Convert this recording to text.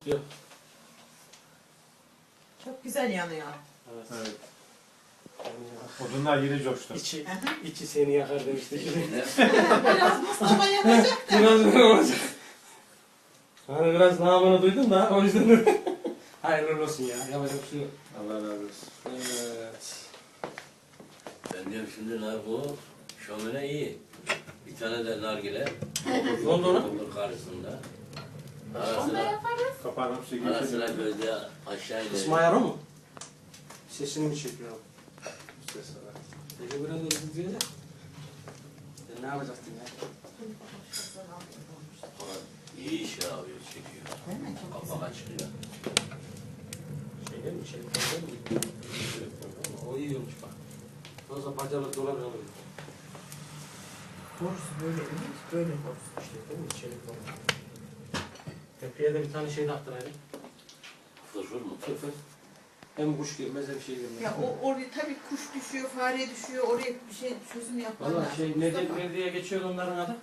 Yok. Çok güzel yanıyor. Evet. Evet. Odunlar yine coştu. İçi seni yakar demişti. Biraz Mustafa yanacak da. Biraz böyle olacak. Hani biraz namını duydum da o yüzden hayırlı olsun ya. Yapacak bir şey yok. Allah razı olsun. Evet. Ben diyorum şimdi bu şömine iyi. Bir tane de nargile. Ne oldu ona? Otur karşısında. Onu da yaparız. Kapağını bir Ara sıra şekilde. gözde aşağı iner. İsmail Aro mu? Sesini mi çekiyor? Ses olarak. Peki biraz hızlı diyor da. Sen ne yapacaktın ya? İyi iş yapıyor, çekiyor. Değil mi? Çok güzel. Kapak açılıyor. Şeyde mi? Şeyde mi? O iyi olmuş bak. Fazla bacalı dolar alır. Borusu böyle değil, böyle borusu. İşte değil mi? Çelik var. Tepeye de bir tane şey taktıraydım. Fırfır mı? Fırfır. Hem kuş girmez hem şey girmez. Ya oraya tabii kuş düşüyor, fare düşüyor, oraya bir şey çözüm yapmalı. Valla şey Necdet Verdi'ye geçiyor onların adı.